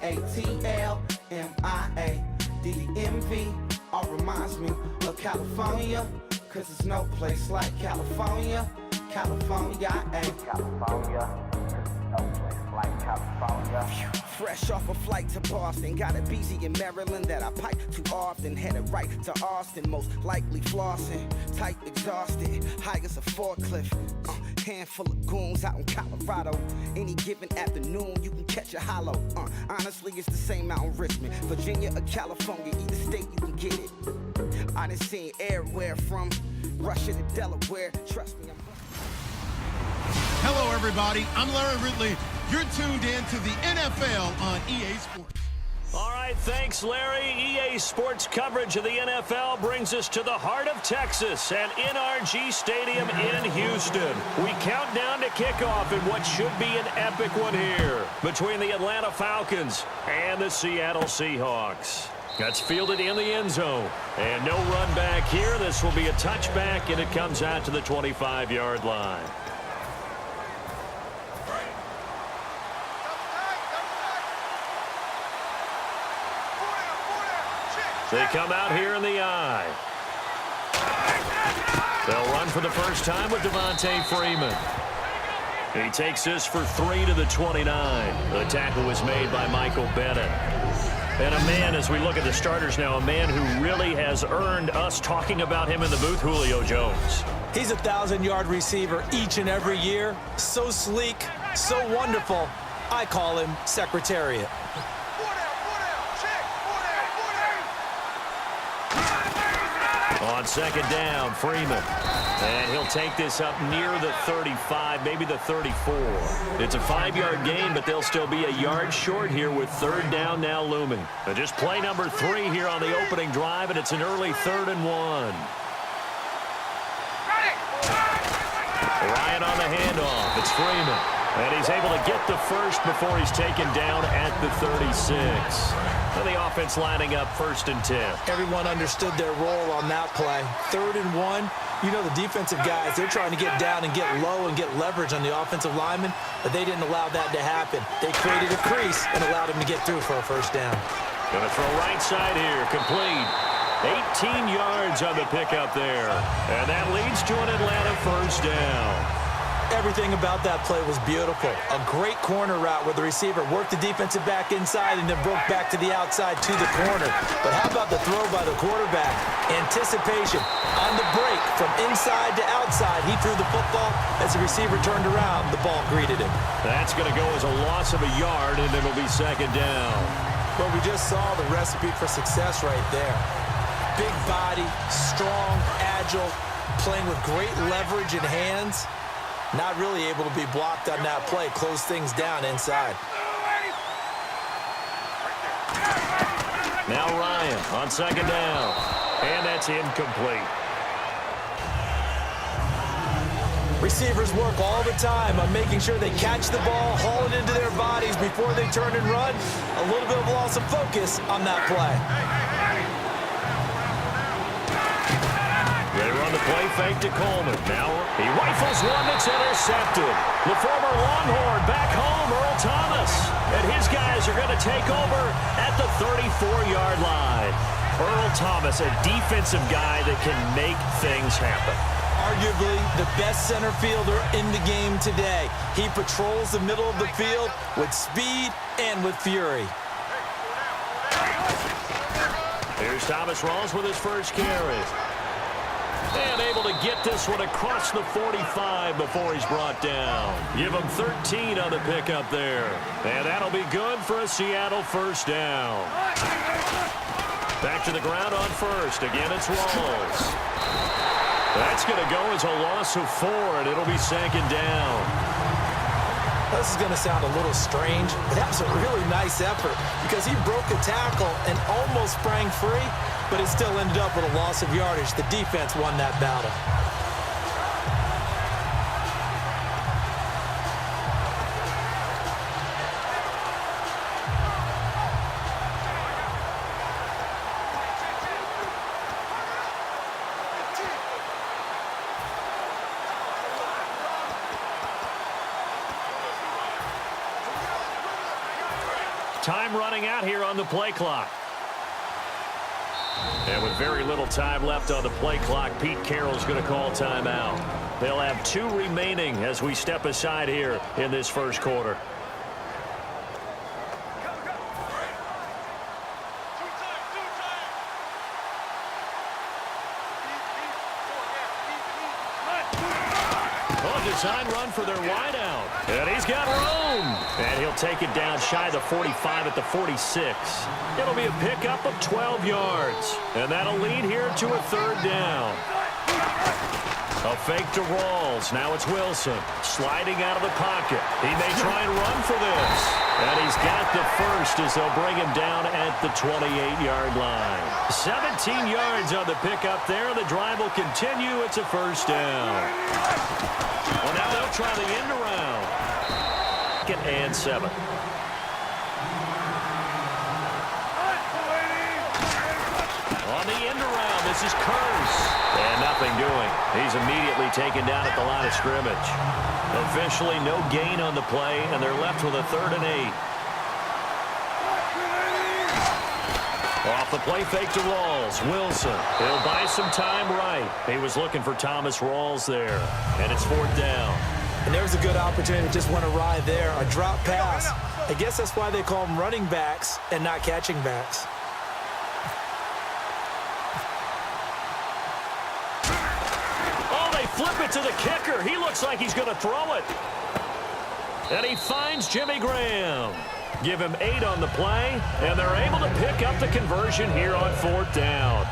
CaliforniaDMV. All reminds me of California, cause there's no place like California. California, California, no place like California. Fresh off a flight to Boston, got a BZ in Maryland that I pipe too often. Headed right to Austin, most likely flossing. Tight, exhausted, high as a forklift. Handful of goons out in Colorado. Any given afternoon, you can catch a hollow. Honestly, it's the same out in Richmond, Virginia or California. Either state, you can get it. I done seen everywhere from Russia to Delaware. Trust me, I'm... Hello, everybody. I'm Larry Ridley. You're tuned in to the NFL on EA Sports. All right, thanks, Larry. EA Sports coverage of the NFL brings us to the heart of Texas at NRG Stadium in Houston. We count down to kickoff in what should be an epic one here between the Atlanta Falcons and the Seattle Seahawks. That's fielded in the end zone. And no run back here. This will be a touchback, and it comes out to the 25-yard line. They come out here in the eye. They'll run for the first time with Devontae Freeman. He takes this for 3 to the 29. The tackle was made by Michael Bennett. And a man, as we look at the starters now, a man who really has earned us talking about him in the booth, Julio Jones. He's a 1,000-yard receiver each and every year. So sleek, so wonderful. I call him Secretariat. On second down, Freeman. And he'll take this up near the 35, maybe the 34. It's a 5-yard gain, but they'll still be a yard short here with third down now looming. Just play number 3 here on the opening drive, and it's an early 3rd and 1. Ryan on the handoff. It's Freeman. And he's able to get the first before he's taken down at the 36. And the offense lining up 1st and 10. Everyone understood their role on that play. 3rd and 1. You know the defensive guys, they're trying to get down and get low and get leverage on the offensive lineman, but they didn't allow that to happen. They created a crease and allowed him to get through for a first down. Going to throw right side here. Complete. 18 yards on the pickup there. And that leads to an Atlanta first down. Everything about that play was beautiful. A great corner route where the receiver worked the defensive back inside and then broke back to the outside to the corner. But how about the throw by the quarterback? Anticipation on the break from inside to outside. He threw the football. As the receiver turned around, the ball greeted him. That's going to go as a loss of a yard, and it'll be second down. Well, we just saw the recipe for success right there. Big body, strong, agile, playing with great leverage in hands. Not really able to be blocked on that play. Close things down inside. Now Ryan on second down. And that's incomplete. Receivers work all the time on making sure they catch the ball, haul it into their bodies before they turn and run. A little bit of loss of focus on that play. They run the play fake to Coleman. Now he rifles one that's intercepted. The former Longhorn back home, Earl Thomas. And his guys are going to take over at the 34-yard line. Earl Thomas, a defensive guy that can make things happen. Arguably the best center fielder in the game today. He patrols the middle of the field with speed and with fury. Here's Thomas Rawls with his first carry. And able to get this one across the 45 before he's brought down. Give him 13 on the pickup there. And that'll be good for a Seattle first down. Back to the ground on first. Again, it's Rawls. That's going to go as a loss of 4, and it'll be second down. This is going to sound a little strange, but that was a really nice effort because he broke a tackle and almost sprang free, but it still ended up with a loss of yardage. The defense won that battle. Time running out here on the play clock. And with very little time left on the play clock, Pete Carroll's going to call timeout. They'll have 2 remaining as we step aside here in this first quarter. Design run for their wideout. And he's got room. And he'll take it down shy of the 45 at the 46. It'll be a pickup of 12 yards. And that'll lead here to a 3rd down. A fake to Rawls. Now it's Wilson sliding out of the pocket. He may try and run for this. And he's got the first as they'll bring him down at the 28-yard line. 17 yards on the pickup there. The drive will continue. It's a 1st down. Well, now they'll try the end around. 2nd and 7. On the end around, this is Curse. And nothing doing. He's immediately taken down at the line of scrimmage. Officially no gain on the play, and they're left with a 3rd and 8. Off the play fake to Rawls. Wilson. He'll buy some time right. He was looking for Thomas Rawls there. And it's 4th down. And there's a good opportunity to just want to ride there. A drop pass. I guess that's why they call them running backs and not catching backs. Oh, they flip it to the kicker. He looks like he's going to throw it. And he finds Jimmy Graham. Give him 8 on the play, and they're able to pick up the conversion here on 4th down.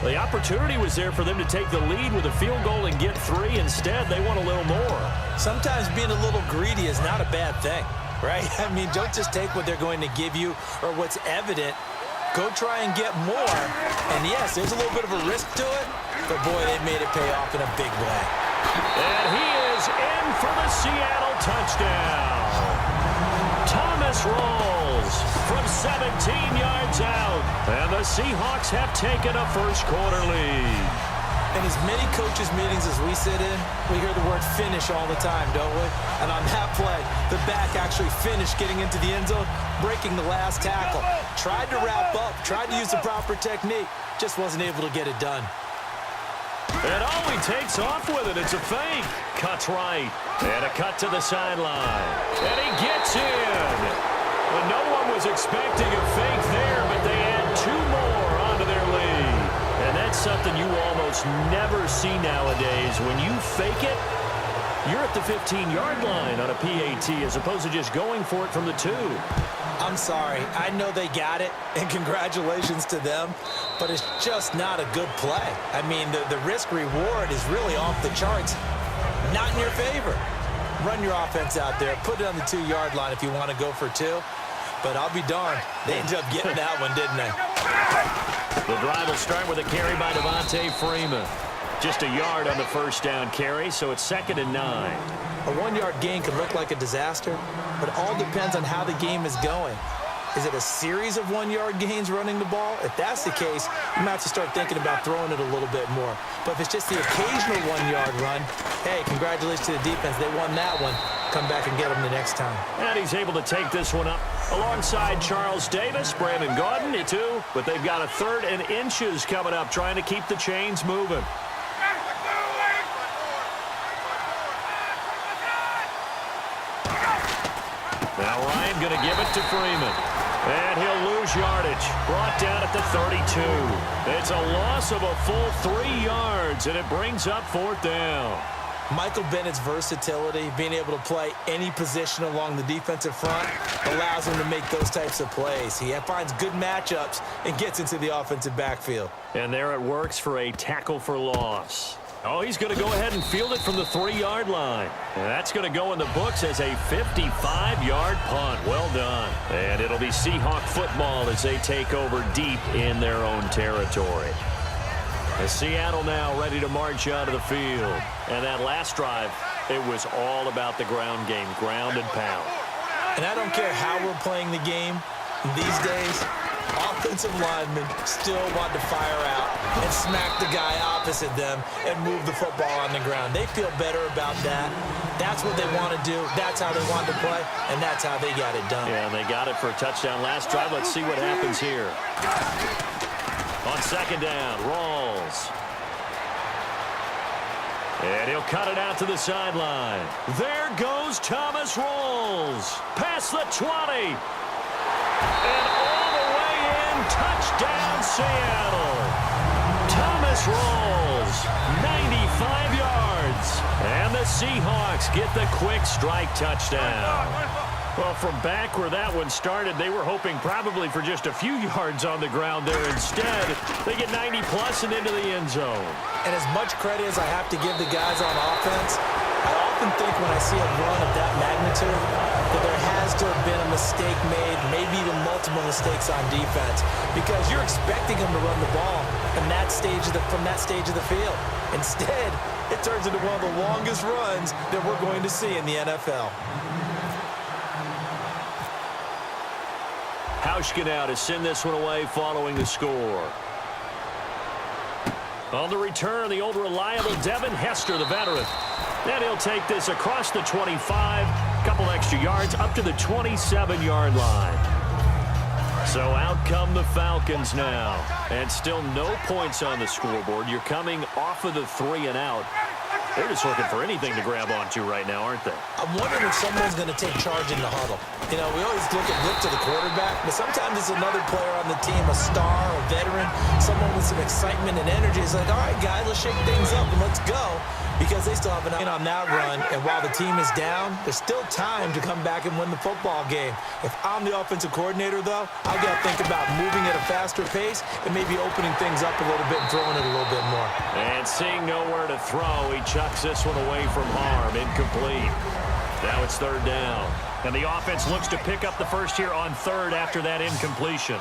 The opportunity was there for them to take the lead with a field goal and get 3. Instead, they want a little more. Sometimes being a little greedy is not a bad thing, right? I mean, don't just take what they're going to give you or what's evident. Go try and get more. And, yes, there's a little bit of a risk to it, but, boy, they made it pay off in a big way. And he is in for the Seattle touchdown. Thomas Rawls from 17 yards out. And the Seahawks have taken a first-quarter lead. In as many coaches' meetings as we sit in, we hear the word finish all the time, don't we? And on that play, the back actually finished getting into the end zone, breaking the last tackle. Tried to wrap up, tried to use the proper technique, just wasn't able to get it done. And oh, he takes off with it. It's a fake. Cuts right. And a cut to the sideline. And he gets in. Well, no one was expecting a fake there, but they add 2 more onto their lead. And that's something you almost never see nowadays. When you fake it, you're at the 15-yard line on a PAT as opposed to just going for it from the 2. I'm sorry. I know they got it, and congratulations to them, but it's just not a good play. I mean, the risk-reward is really off the charts. Not in your favor. Run your offense out there. Put it on the 2-yard line if you want to go for 2. But I'll be darned. They ended up getting that one, didn't they? The drive will start with a carry by Devontae Freeman. Just a yard on the 1st down carry, so it's 2nd and 9. A 1-yard gain can look like a disaster, but it all depends on how the game is going. Is it a series of 1-yard gains running the ball? If that's the case, you might have to start thinking about throwing it a little bit more. But if it's just the occasional 1-yard run, hey, congratulations to the defense. They won that one. Come back and get them the next time. And he's able to take this one up alongside Charles Davis, Brandon Gaudin, too. But they've got a 3rd and inches coming up, trying to keep the chains moving. Now Ryan going to give it to Freeman. And he'll lose yardage. Brought down at the 32. It's a loss of a full 3 yards, and it brings up 4th down. Michael Bennett's versatility, being able to play any position along the defensive front, allows him to make those types of plays. He finds good matchups and gets into the offensive backfield. And there it works for a tackle for loss. Oh, he's going to go ahead and field it from the 3-yard line. And that's going to go in the books as a 55-yard punt. Well done. And it'll be Seahawk football as they take over deep in their own territory. As Seattle now ready to march out of the field. And that last drive, it was all about the ground game, ground and pound. And I don't care how we're playing the game these days, offensive linemen still want to fire out and smack the guy opposite them and move the football on the ground. They feel better about that. That's what they want to do. That's how they want to play, and that's how they got it done. Yeah, they got it for a touchdown last drive. Let's see what happens here. On second down, Rawls. And he'll cut it out to the sideline. There goes Thomas Rawls. Past the 20. And all the way in. Touchdown, Seattle. Thomas Rawls, 95 yards. And the Seahawks get the quick strike touchdown. Well, from back where that one started, they were hoping probably for just a few yards on the ground there. Instead, they get 90-plus and into the end zone. And as much credit as I have to give the guys on offense, I often think when I see a run of that magnitude that there has to have been a mistake made, maybe even multiple mistakes on defense, because you're expecting them to run the ball from that stage of the field. Instead, it turns into one of the longest runs that we're going to see in the NFL. Hauschka now to send this one away following the score. On the return, the old reliable Devin Hester, the veteran. And he'll take this across the 25, couple extra yards, up to the 27-yard line. So out come the Falcons now. And still no points on the scoreboard. You're coming off of the 3 and out. They're just looking for anything to grab onto right now, aren't they? I'm wondering if someone's going to take charge in the huddle. You know, we always look to the quarterback, but sometimes it's another player on the team, a star, a veteran, someone with some excitement and energy. It's like, all right, guys, let's shake things up and let's go, because they still have an eye on that run. And while the team is down, there's still time to come back and win the football game. If I'm the offensive coordinator, though, I've got to think about moving at a faster pace and maybe opening things up a little bit and throwing it a little bit more. And seeing nowhere to throw, he chucks this one away from harm. Incomplete. Now it's third down. And the offense looks to pick up the first here on third after that incompletion.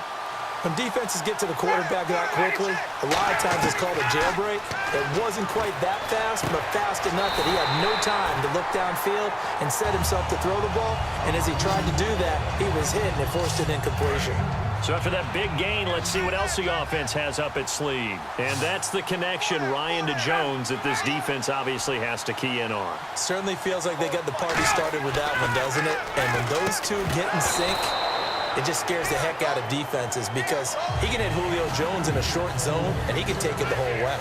When defenses get to the quarterback that quickly, a lot of times it's called a jailbreak. It wasn't quite that fast, but fast enough that he had no time to look downfield and set himself to throw the ball. And as he tried to do that, he was hit and it forced an incompletion. So after that big gain, let's see what else the offense has up its sleeve. And that's the connection, Ryan to Jones, that this defense obviously has to key in on. Certainly feels like they got the party started with that one, doesn't it? And when those two get in sync, it just scares the heck out of defenses, because he can hit Julio Jones in a short zone, and he can take it the whole way.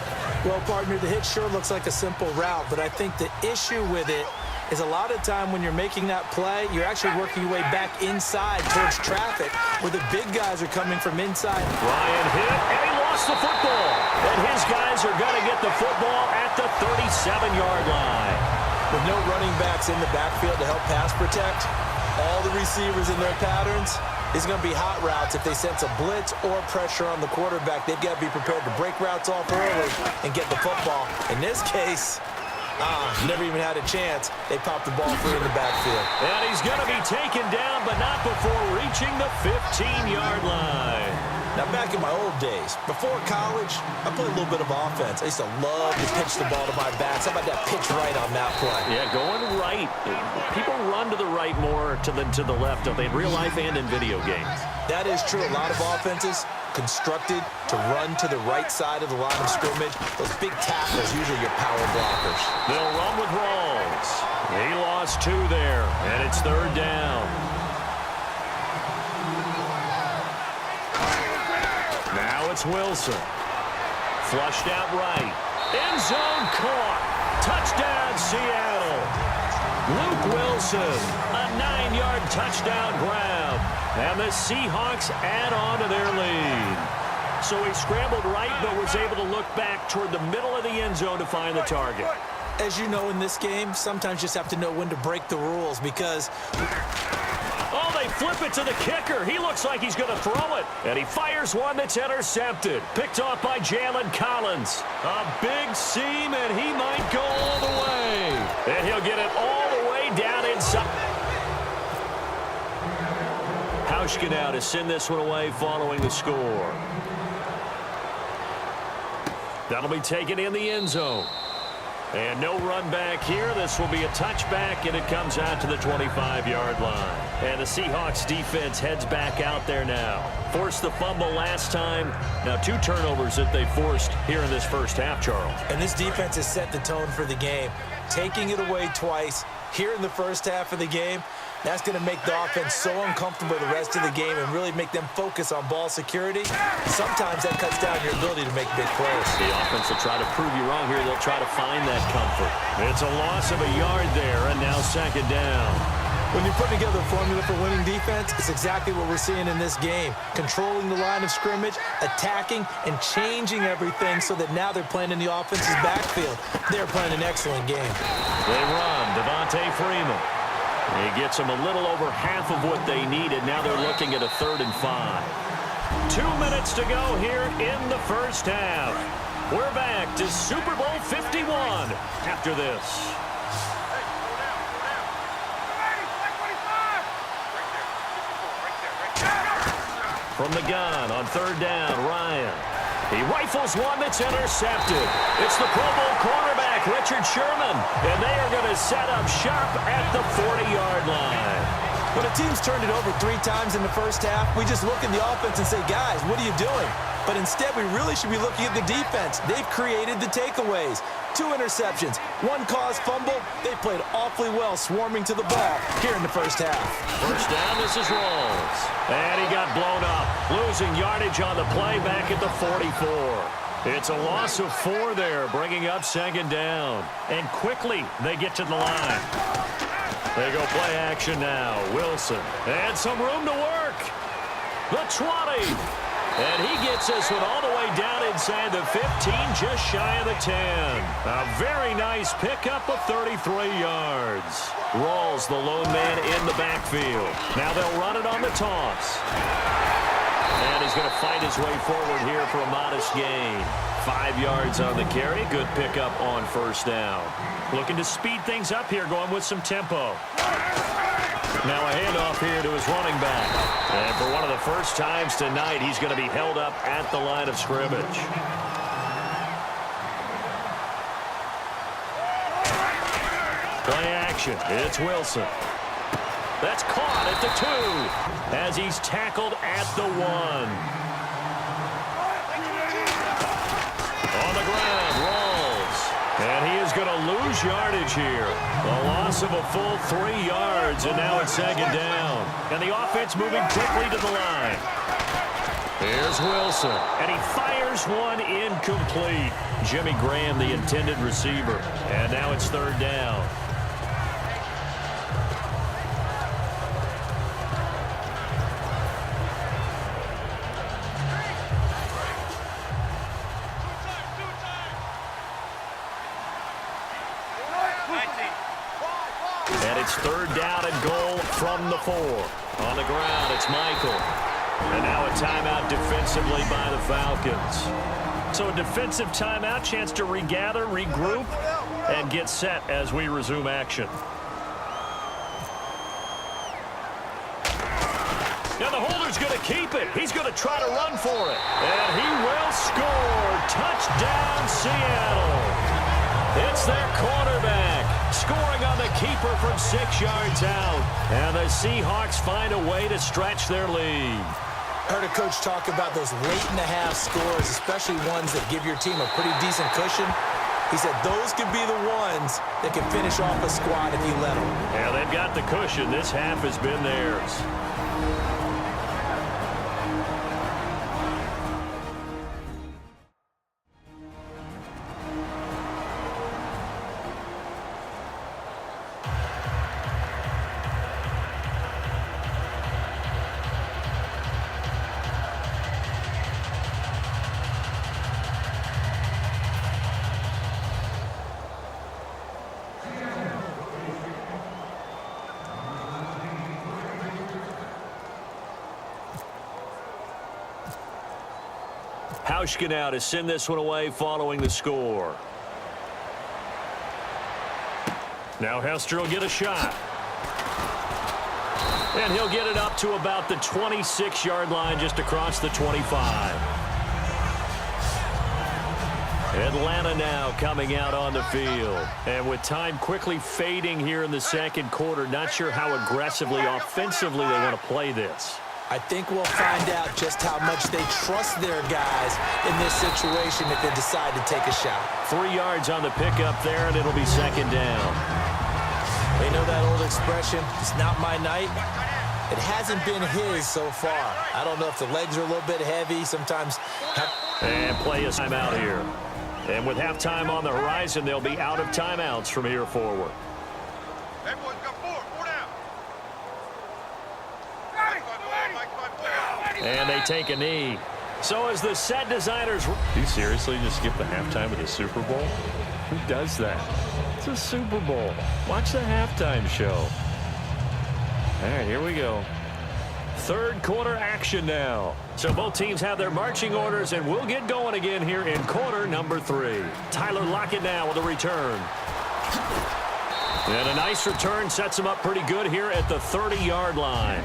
Well, partner, the hit sure looks like a simple route, but I think the issue with it is a lot of time when you're making that play, you're actually working your way back inside towards traffic, where the big guys are coming from inside. Ryan hit, and he lost the football. And his guys are going to get the football at the 37-yard line. With no running backs in the backfield to help pass protect, all the receivers in their patterns, it's going to be hot routes. If they sense a blitz or pressure on the quarterback, they've got to be prepared to break routes off early and get the football. In this case, never even had a chance. They popped the ball free in the backfield. And he's going to be taken down, but not before reaching the 15-yard line. Now, back in my old days, before college, I played a little bit of offense. I used to love to pitch the ball to my backs. How about that pitch right on that play? Yeah, going right. People run to the right more than to the left, don't they, in real life and in video games? That is true. A lot of offenses constructed to run to the right side of the line of scrimmage. Those big tackles, usually your power blockers. They'll run with Rawls. He lost 2 there, and it's third down. Now it's Wilson. Flushed out right. End zone caught. Touchdown, Seattle. Luke Wilson, a 9-yard touchdown grab. And the Seahawks add on to their lead. So he scrambled right, but was able to look back toward the middle of the end zone to find the target. As you know, in this game, sometimes you just have to know when to break the rules, because oh, they flip it to the kicker. He looks like he's going to throw it. And he fires one that's intercepted. Picked off by Jalen Collins. A big seam, and he might go all the way. And he'll get it all the way down inside. Hauschka now to send this one away following the score. That'll be taken in the end zone. And no run back here. This will be a touchback, and it comes out to the 25-yard line. And the Seahawks defense heads back out there now. Forced the fumble last time. Now 2 turnovers that they forced here in this first half, Charles. And this defense has set the tone for the game. Taking it away twice here in the first half of the game, that's going to make the offense so uncomfortable the rest of the game and really make them focus on ball security. Sometimes that cuts down your ability to make big plays. The offense will try to prove you wrong here. They'll try to find that comfort. It's a loss of a yard there, and now second down. When you put together a formula for winning defense, it's exactly what we're seeing in this game. Controlling the line of scrimmage, attacking, and changing everything so that now they're playing in the offense's backfield. They're playing an excellent game. They run. Devontae Freeman. He gets them a little over half of what they needed. Now they're looking at a 3rd and 5. 2 minutes to go here in the first half. We're back to Super Bowl 51 after this. From the gun on 3rd down, Ryan. He rifles one that's intercepted. It's the Pro Bowl quarterback, Richard Sherman, and they are going to set up shop at the 40-yard line. When a team's turned it over 3 times in the first half, we just look at the offense and say, guys, what are you doing? But instead, we really should be looking at the defense. They've created the takeaways. 2 interceptions, 1 caused fumble. They played awfully well swarming to the ball here in the first half. First down, this is Rawls. And he got blown up, losing yardage on the play back at the 44. It's a loss of 4 there, bringing up second down. And quickly, they get to the line. They go play action now. Wilson. And some room to work. The 20. And he gets this one all the way down inside the 15, just shy of the 10. A very nice pickup of 33 yards. Rawls, the lone man in the backfield. Now they'll run it on the toss. And he's going to fight his way forward here for a modest gain. 5 yards on the carry. Good pickup on first down. Looking to speed things up here, going with some tempo. Now a handoff here to his running back. And for one of the first times tonight, he's going to be held up at the line of scrimmage. Play action. It's Wilson. That's caught at the 2 as he's tackled at the 1. On the ground, Rawls. And he is going to lose yardage here. A loss of a full 3 yards, and now it's second down. And the offense moving quickly to the line. Here's Wilson, and he fires one incomplete. Jimmy Graham, the intended receiver. And now it's third down. And it's third down and goal from the 4. On the ground, it's Michael. And now a timeout defensively by the Falcons. So a defensive timeout, chance to regather, regroup, and get set as we resume action. Now the holder's going to keep it. He's going to try to run for it. And he will score. Touchdown, Seattle. It's their quarterback scoring on the keeper from 6 yards out. And the Seahawks find a way to stretch their lead. I heard a coach talk about those late-in-the-half scores, especially ones that give your team a pretty decent cushion. He said those could be the ones that can finish off a squad if you let them. Yeah, they've got the cushion. This half has been theirs. Hauschka now to send this one away following the score. Now Hester will get a shot. And he'll get it up to about the 26-yard line, just across the 25. Atlanta now coming out on the field. And with time quickly fading here in the second quarter, not sure how aggressively, offensively they want to play this. I think we'll find out just how much they trust their guys in this situation if they decide to take a shot. 3 yards on the pickup there, and it'll be second down. They know that old expression, it's not my night. It hasn't been his so far. I don't know if the legs are a little bit heavy. Sometimes. And play a timeout here. And with halftime on the horizon, they'll be out of timeouts from here forward. Everyone's got four down. And they take a knee. So as the set designers... Do you seriously just skip the halftime of the Super Bowl? Who does that? It's a Super Bowl. Watch the halftime show. All right, here we go. Third quarter action now. So both teams have their marching orders, and we'll get going again here in quarter number 3. Tyler Lockett now with a return. And a nice return sets him up pretty good here at the 30-yard line.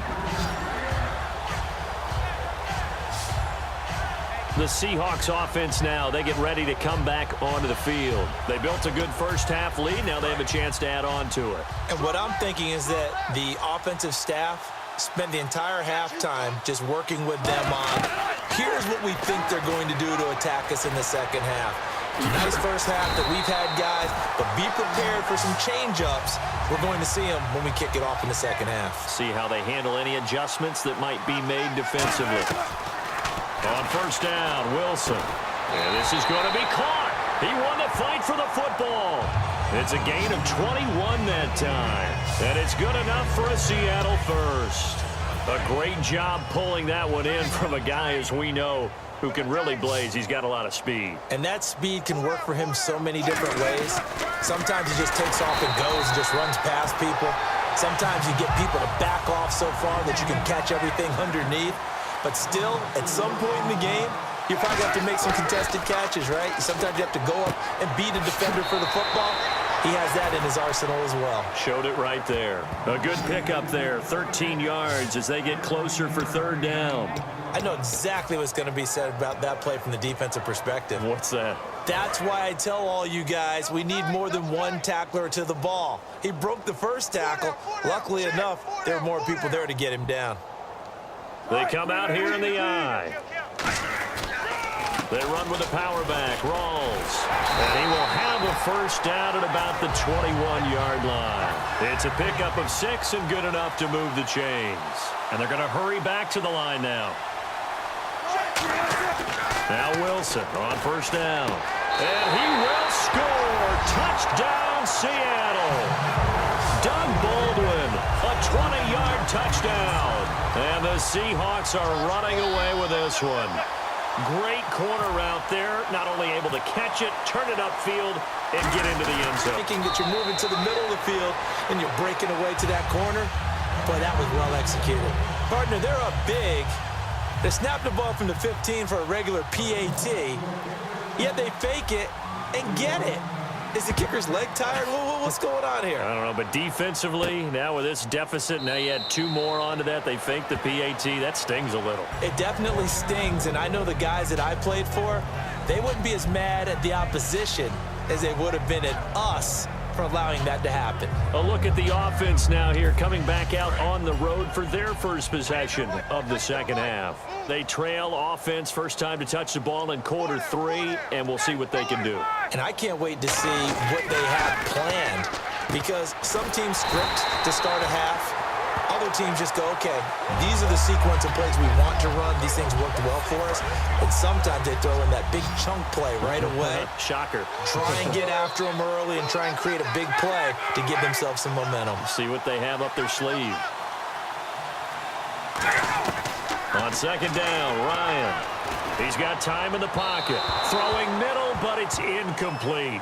The Seahawks offense now, they get ready to come back onto the field. They built a good first half lead. Now they have a chance to add on to it. And what I'm thinking is that the offensive staff spend the entire halftime just working with them on, here's what we think they're going to do to attack us in the second half. Nice first half that we've had, guys, but be prepared for some change-ups. We're going to see them when we kick it off in the second half. See how they handle any adjustments that might be made defensively. On first down, Wilson. And this is going to be caught. He won the fight for the football. It's a gain of 21 that time. And it's good enough for a Seattle first. A great job pulling that one in from a guy, as we know, who can really blaze. He's got a lot of speed. And that speed can work for him so many different ways. Sometimes he just takes off and goes and just runs past people. Sometimes you get people to back off so far that you can catch everything underneath. But still, at some point in the game, you probably have to make some contested catches, right? Sometimes you have to go up and beat a defender for the football. He has that in his arsenal as well. Showed it right there. A good pickup there, 13 yards as they get closer for third down. I know exactly what's going to be said about that play from the defensive perspective. What's that? That's why I tell all you guys we need more than one tackler to the ball. He broke the first tackle. Luckily enough, there were more people there to get him down. They come out here in the eye. They run with a power back, Rawls. And he will have a first down at about the 21-yard line. It's a pickup of 6 and good enough to move the chains. And they're going to hurry back to the line now. Now Wilson on first down. And he will score. Touchdown, Seattle. Doug Baldwin, a 20-yard touchdown. And the Seahawks are running away with this one. Great corner route there. Not only able to catch it, turn it upfield, and get into the end zone. Thinking that you're moving to the middle of the field and you're breaking away to that corner. Boy, that was well executed. Partner, they're up big. They snapped the ball from the 15 for a regular PAT. Yet they fake it and get it. Is the kicker's leg tired? What's going on here? I don't know, but defensively, now with this deficit, now you add 2 more onto that. They faked the PAT. That stings a little. It definitely stings, and I know the guys that I played for, they wouldn't be as mad at the opposition as they would have been at us for allowing that to happen. A look at the offense now here, coming back out on the road for their first possession of the second half. They trail offense, first time to touch the ball in quarter 3, and we'll see what they can do. And I can't wait to see what they have planned, because some teams script to start a half. Other teams just go, okay, these are the sequence of plays we want to run. These things worked well for us. But sometimes they throw in that big chunk play right away. Shocker. Try and get after them early and try and create a big play to give themselves some momentum. See what they have up their sleeve. On second down, Ryan. He's got time in the pocket. Throwing middle, but it's incomplete.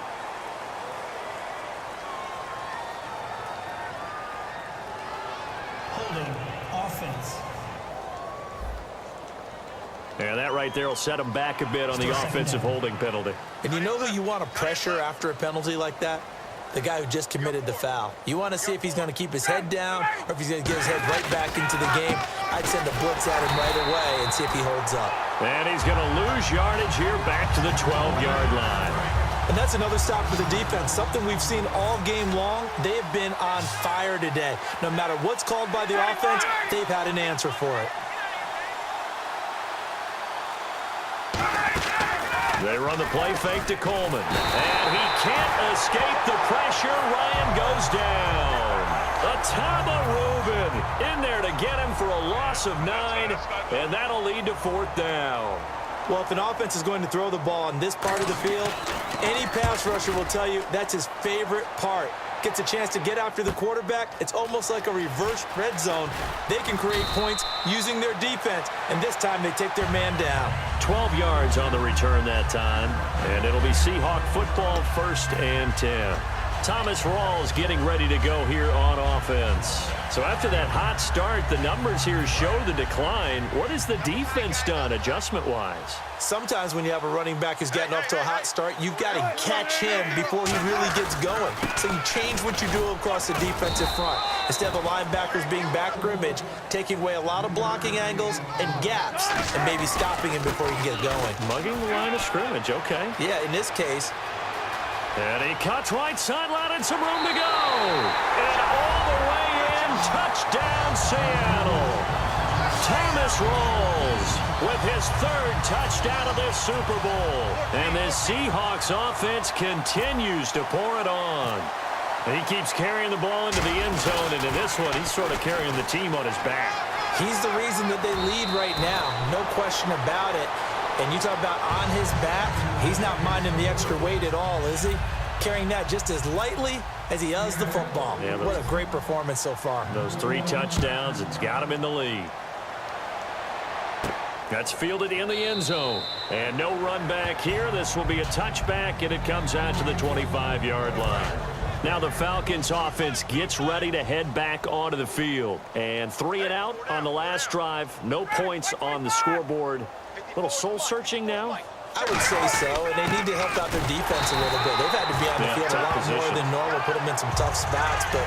Offense. And that right there will set him back a bit on the offensive holding penalty. And you know who you want to pressure after a penalty like that? The guy who just committed the foul. You want to see if he's going to keep his head down or if he's going to get his head right back into the game. I'd send a blitz at him right away and see if he holds up. And he's going to lose yardage here back to the 12-yard line. And that's another stop for the defense, something we've seen all game long. They have been on fire today. No matter what's called by the offense, they've had an answer for it. They run the play fake to Coleman. And he can't escape the pressure. Ryan goes down. Atama Rubin in there to get him for a loss of 9. And that'll lead to 4th down. Well, if an offense is going to throw the ball on this part of the field, any pass rusher will tell you that's his favorite part. Gets a chance to get after the quarterback. It's almost like a reverse red zone. They can create points using their defense, and this time they take their man down. 12 yards on the return that time, and it'll be Seahawk football, 1st and 10. Thomas Rawls getting ready to go here on offense. So after that hot start, the numbers here show the decline. What has the defense done adjustment-wise? Sometimes when you have a running back who's gotten off to a hot start, you've got to catch him before he really gets going. So you change what you do across the defensive front. Instead of the linebackers being back scrimmage, taking away a lot of blocking angles and gaps, and maybe stopping him before he can get going. Mugging the line of scrimmage, okay. Yeah, in this case. And he cuts right sideline and some room to go. And all the way in, touchdown Seattle. Thomas Rawls with his 3rd touchdown of this Super Bowl. And this Seahawks offense continues to pour it on. And he keeps carrying the ball into the end zone, and in this one, he's sort of carrying the team on his back. He's the reason that they lead right now, no question about it. And you talk about on his back, he's not minding the extra weight at all, is he? Carrying that just as lightly as he does the football. Yeah, what a great performance so far. Those 3 touchdowns, it's got him in the lead. That's fielded in the end zone. And no run back here. This will be a touchback, and it comes out to the 25-yard line. Now the Falcons offense gets ready to head back onto the field. And 3 and out on the last drive. No points on the scoreboard. Little soul-searching now? I would say so, and they need to help out their defense a little bit. They've had to be on the field a lot more than normal, put them in some tough spots. But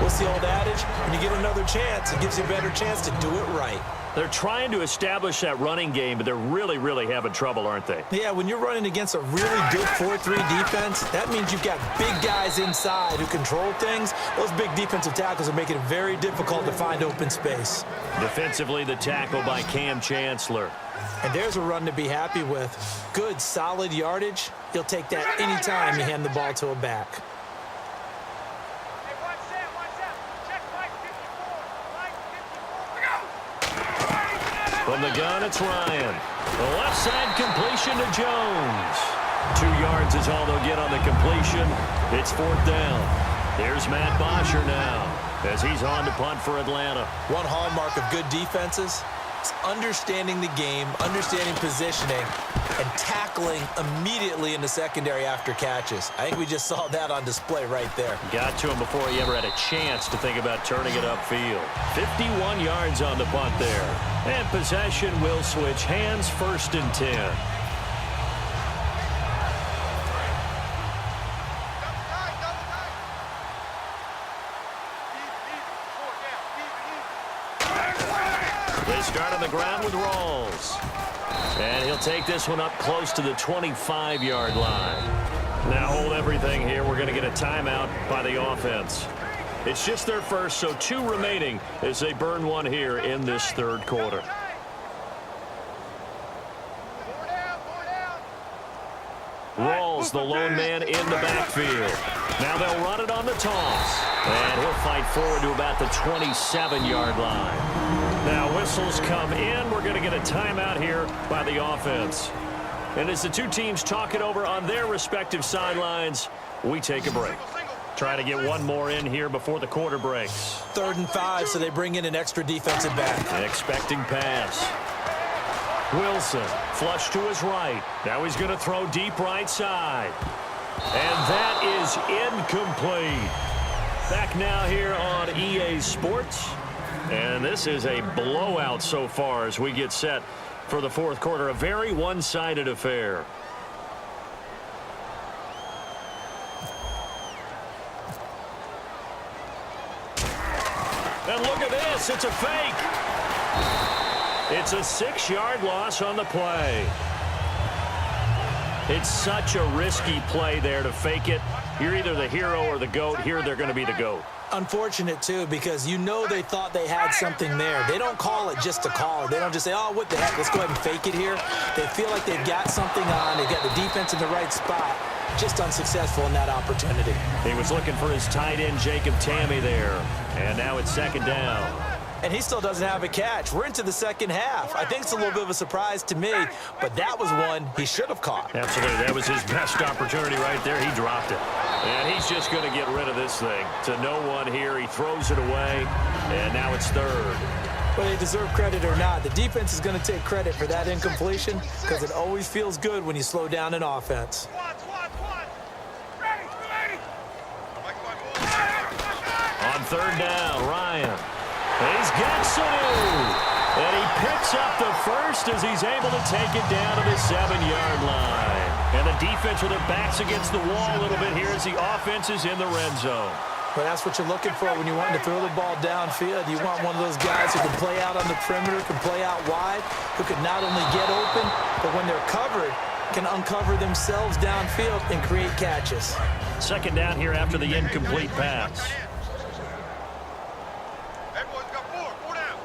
what's the old adage? When you get another chance, it gives you a better chance to do it right. They're trying to establish that running game, but they're really, really having trouble, aren't they? Yeah, when you're running against a really good 4-3 defense, that means you've got big guys inside who control things. Those big defensive tackles are making it very difficult to find open space. Defensively, the tackle by Cam Chancellor. And there's a run to be happy with. Good, solid yardage. You'll take that anytime you hand the ball to a back. From the gun, it's Ryan. The left side completion to Jones. 2 yards is all they'll get on the completion. It's 4th down. Here's Matt Bosher now as he's on to punt for Atlanta. One hallmark of good defenses is understanding the game, understanding positioning, and tackling immediately in the secondary after catches. I think we just saw that on display right there. Got to him before he ever had a chance to think about turning it upfield. 51 yards on the punt there. And possession will switch hands, 1st and 10. They start on the ground with Rawls. And he'll take this one up close to the 25-yard line. Now hold everything here. We're going to get a timeout by the offense. It's just their first, so 2 remaining as they burn one here in this 3rd quarter. Rawls, the lone man in the backfield. Now they'll run it on the toss. And he'll fight forward to about the 27-yard line. Now whistles come in. We're going to get a timeout here by the offense. And as the 2 teams talk it over on their respective sidelines, we take a break. Try to get one more in here before the quarter breaks. 3rd and 5, so they bring in an extra defensive back. An expecting pass. Wilson, flush to his right. Now he's going to throw deep right side. And that is incomplete. Back now here on EA Sports. And this is a blowout so far as we get set for the 4th quarter. A very one-sided affair. And look at this. It's a fake. It's a 6-yard loss on the play. It's such a risky play there to fake it. You're either the hero or the GOAT. Here they're going to be the GOAT. Unfortunate, too, because you know they thought they had something there. They don't call it just to call it. They don't just say, oh, what the heck, let's go ahead and fake it here. They feel like they've got something on. They've got the defense in the right spot. Just unsuccessful in that opportunity. He was looking for his tight end, Jacob Tammy, there. And now it's second down. And he still doesn't have a catch. We're into the second half. I think it's a little bit of a surprise to me, but that was one he should have caught. Absolutely. That was his best opportunity right there. He dropped it. And he's just going to get rid of this thing. To no one here. He throws it away, and now it's third. Whether they deserve credit or not, the defense is going to take credit for that incompletion because it always feels good when you slow down an offense. On third down, Ryan. He's got Sanu. And he picks up the first as he's able to take it down to the 7-yard line. And the defense with their backs against the wall a little bit here as the offense is in the red zone. But that's what you're looking for when you want to throw the ball downfield. You want one of those guys who can play out on the perimeter, can play out wide, who can not only get open, but when they're covered, can uncover themselves downfield and create catches. Second down here after the incomplete pass. Everyone's got four down.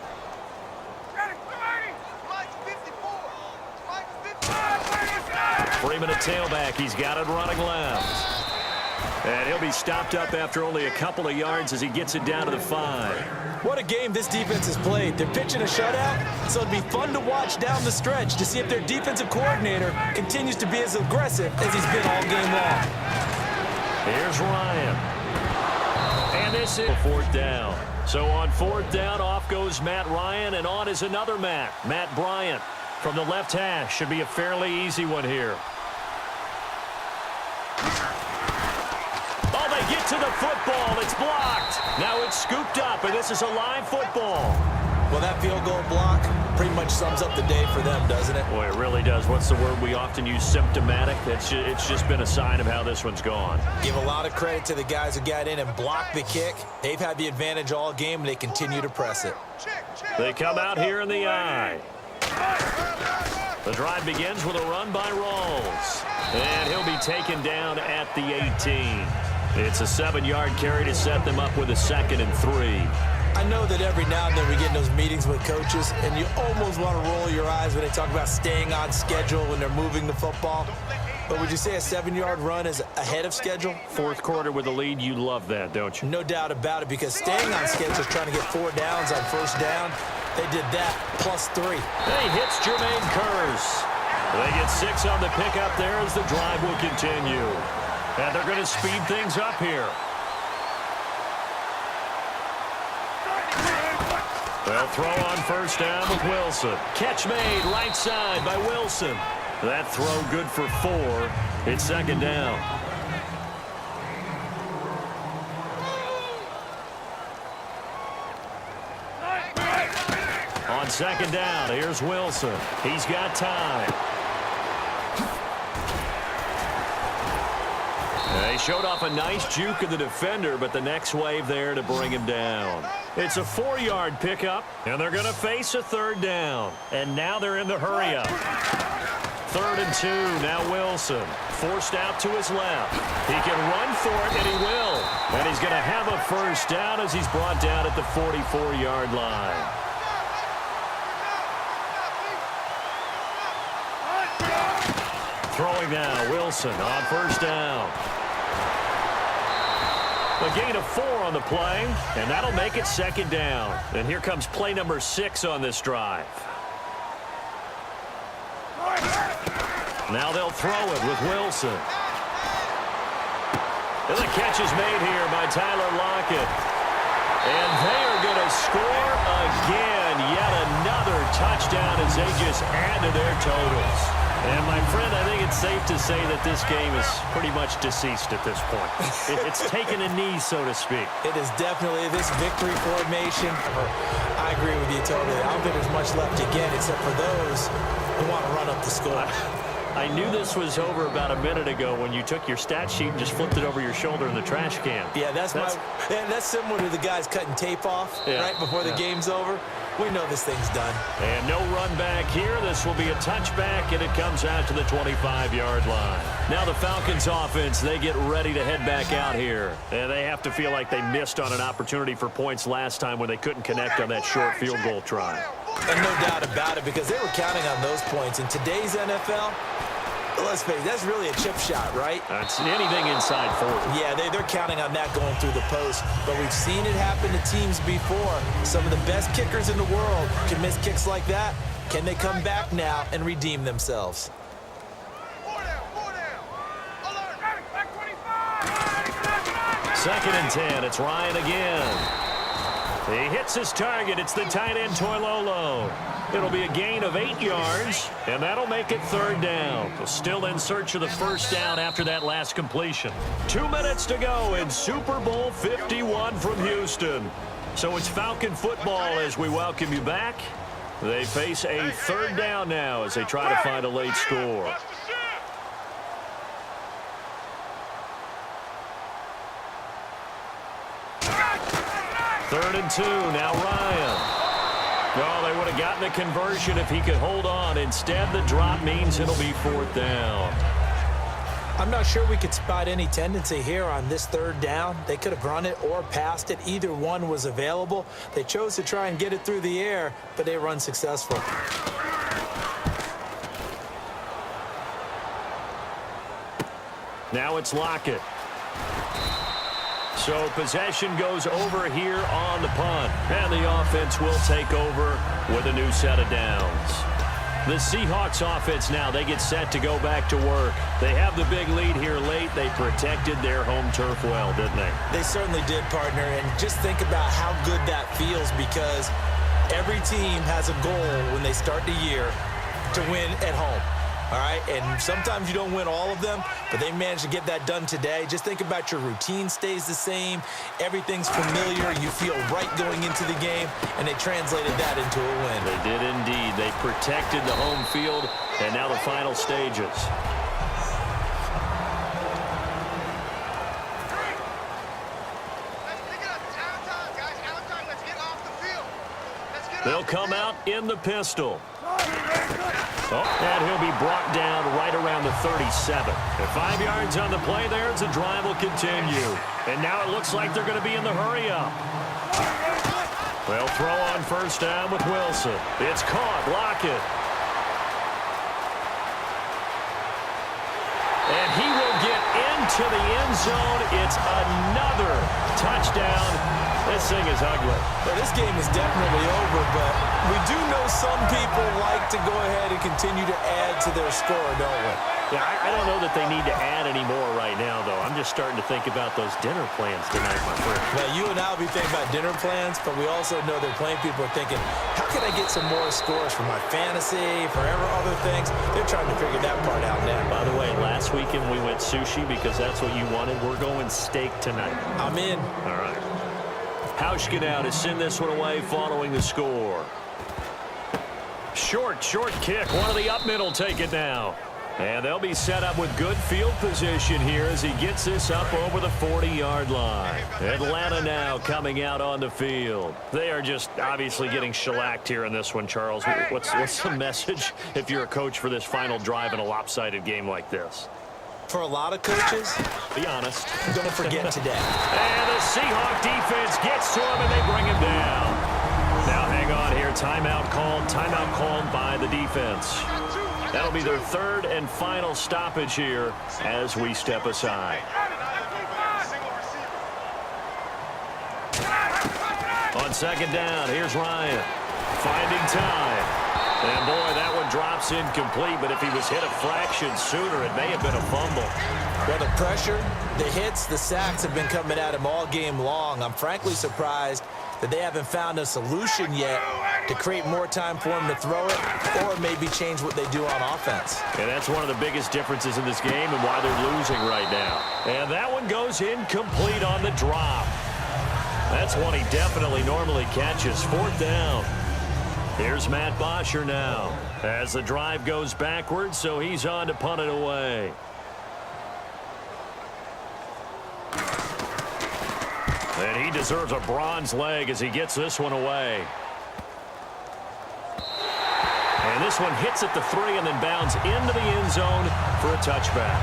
Freeman at tailback. He's got it running left. And he'll be stopped up after only a couple of yards as he gets it down to the 5. What a game this defense has played. They're pitching a shutout, so it'd be fun to watch down the stretch to see if their defensive coordinator continues to be as aggressive as he's been all game long. Here's Ryan. And this is fourth down. So on fourth down, off goes Matt Ryan, and on is another Matt Bryant. From the left hash. Should be a fairly easy one here. Oh, they get to the football. It's blocked. Now it's scooped up, and this is a live football. Well, that field goal block pretty much sums up the day for them, doesn't it? Boy, it really does. What's the word we often use? Symptomatic. It's just been a sign of how this one's gone. Give a lot of credit to the guys who got in and blocked the kick. They've had the advantage all game, and they continue to press it. They come out here in the eye. The drive begins with a run by Rawls. And he'll be taken down at the 18. It's a 7-yard carry to set them up with a 2nd and 3. I know that every now and then we get in those meetings with coaches, and you almost want to roll your eyes when they talk about staying on schedule when they're moving the football. But would you say a 7-yard run is ahead of schedule? Fourth quarter with a lead, you love that, don't you? No doubt about it, because staying on schedule is trying to get 4 downs on first down. They did that plus 3. And he hits Jermaine Kearse. They get 6 on the pickup there as the drive will continue. And they're going to speed things up here. They'll throw on first down with Wilson. Catch made right side by Wilson. That throw good for 4. It's second down. On second down, here's Wilson. He's got time. They showed off a nice juke of the defender, but the next wave there to bring him down. It's a 4-yard pickup, and they're going to face a third down. And now they're in the hurry-up. 3rd and 2, now Wilson. Forced out to his left. He can run for it, and he will. And he's going to have a first down as he's brought down at the 44-yard line. Throwing now, Wilson on first down. A gain of 4 on the play, and that'll make it second down. And here comes play number 6 on this drive. Now they'll throw it with Wilson. And the catch is made here by Tyler Lockett. And they are going to score again. Yet another touchdown as they just add to their totals. And, my friend, I think it's safe to say that this game is pretty much deceased at this point. It's taken a knee, so to speak. It is definitely this victory formation. I agree with you totally. I don't think there's much left to get except for those who want to run up the score. I knew this was over about a minute ago when you took your stat sheet and just flipped it over your shoulder in the trash can. Yeah, that's similar to the guys cutting tape off right before the game's over. We know this thing's done. And no run back here. This will be a touchback, and it comes out to the 25-yard line. Now the Falcons offense, they get ready to head back out here. And they have to feel like they missed on an opportunity for points last time when they couldn't connect on that short field goal try. And no doubt about it, because they were counting on those points. In today's NFL, let's face it, that's really a chip shot, right? That's anything inside 40. Yeah, they're counting on that going through the post. But we've seen it happen to teams before. Some of the best kickers in the world can miss kicks like that. Can they come back now and redeem themselves? 4 down, 4 down. Alert. Back 25. 2nd and 10. It's Ryan again. He hits his target. It's the tight end, Toilolo. It'll be a gain of 8 yards, and that'll make it 3rd down. Still in search of the 1st down after that last completion. 2 minutes to go in Super Bowl 51 from Houston. So it's Falcon football as we welcome you back. They face a 3rd down now as they try to find a late score. Watch the shift. 3rd and 2. Now Ryan. Oh, they would have gotten the conversion if he could hold on. Instead, the drop means it'll be 4th down. I'm not sure we could spot any tendency here on this 3rd down. They could have run it or passed it. Either one was available. They chose to try and get it through the air, but they were unsuccessful. Now it's Lockett. So possession goes over here on the punt. And the offense will take over with a new set of downs. The Seahawks offense now, they get set to go back to work. They have the big lead here late. They protected their home turf well, didn't they? They certainly did, partner. And just think about how good that feels, because every team has a goal when they start the year to win at home. All right, and sometimes you don't win all of them, but they managed to get that done today. Just think about your routine stays the same. Everything's familiar. You feel right going into the game, and they translated that into a win. They did indeed. They protected the home field, and now the final stages. Let's pick it up. It's out of time, guys. Out of time. Let's get off the field. Let's get They'll come out in the pistol. Oh, and he'll be brought down right around the 37. And 5 yards on the play there as the drive will continue. And now it looks like they're going to be in the hurry-up. They'll throw on 1st down with Wilson. It's caught. Lockett. And he will get into the end zone. It's another touchdown. This thing is ugly. Well, this game is definitely over, but we do know some people like to go ahead and continue to add to their score, don't we? Yeah, I don't know that they need to add any more right now, though. I'm just starting to think about those dinner plans tonight, my friend. Well, you and I will be thinking about dinner plans, but we also know they're playing people are thinking, how can I get some more scores for my fantasy, for other things? They're trying to figure that part out now. By the way, last weekend we went sushi because that's what you wanted. We're going steak tonight. I'm in. All right. Hauschka now to send this one away following the score. Short kick. One of the up middle take it now. And they'll be set up with good field position here as he gets this up over the 40-yard line. Atlanta now coming out on the field. They are just obviously getting shellacked here in this one, Charles. What's the message if you're a coach for this final drive in a lopsided game like this? For a lot of coaches, be honest, don't forget today. And the Seahawk defense gets to him, and they bring him down. Now hang on here. Timeout called by the defense. That'll be their 3rd and final stoppage here as we step aside. On 2nd down, here's Ryan. Finding time. And, boy, that one drops incomplete, but if he was hit a fraction sooner, it may have been a fumble. Well, the pressure, the hits, the sacks have been coming at him all game long. I'm frankly surprised that they haven't found a solution yet to create more time for him to throw it or maybe change what they do on offense. And that's one of the biggest differences in this game and why they're losing right now. And that one goes incomplete on the drop. That's one he definitely normally catches. 4th down. Here's Matt Bosher now as the drive goes backwards, so he's on to punt it away. And he deserves a bronze leg as he gets this one away. this one hits at the 3 and then bounds into the end zone for a touchback.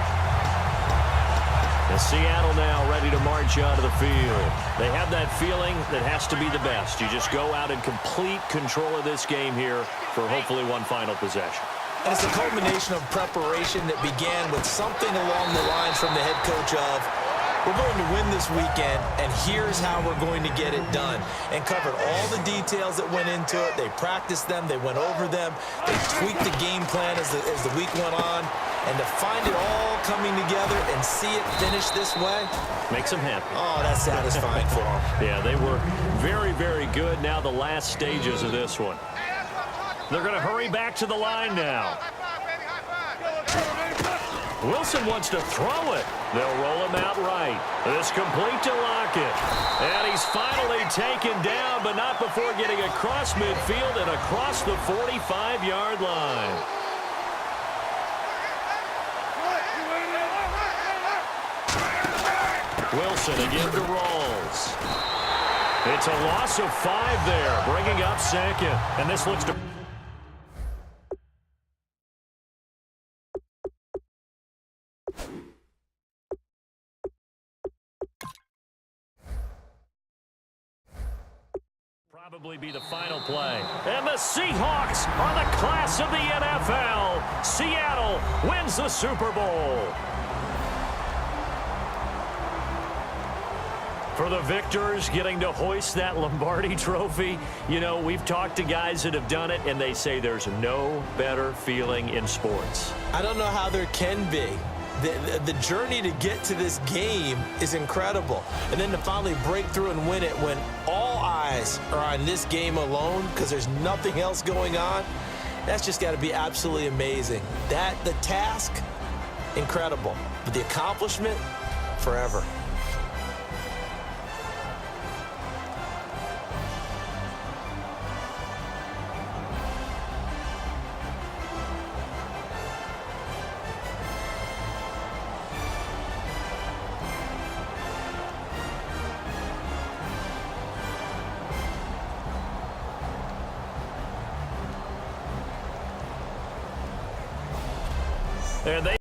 And Seattle now ready to march onto the field. They have that feeling that has to be the best. You just go out in complete control of this game here for hopefully one final possession. And it's a culmination of preparation that began with something along the lines from the head coach of, we're going to win this weekend, and here's how we're going to get it done. And covered all the details that went into it. They practiced them. They went over them. They tweaked the game plan as the week went on. And to find it all coming together and see it finish this way, makes them happy. Oh, that's satisfying for them. Yeah, they were very, very good. Now the last stages of this one. They're going to hurry back to the line now. Wilson wants to throw it. They'll roll him out right. This complete to Lockett. And he's finally taken down, but not before getting across midfield and across the 45-yard line. Wilson again to Rawls. It's a loss of 5 there, bringing up second. And this looks to... probably be the final play. And the Seahawks are the class of the NFL. Seattle wins the Super Bowl. For the victors, getting to hoist that Lombardi trophy, you know, we've talked to guys that have done it, and they say there's no better feeling in sports. I don't know how there can be. The journey to get to this game is incredible. And then to finally break through and win it when all eyes are on this game alone because there's nothing else going on, that's just got to be absolutely amazing. The task, incredible. But the accomplishment, forever. And they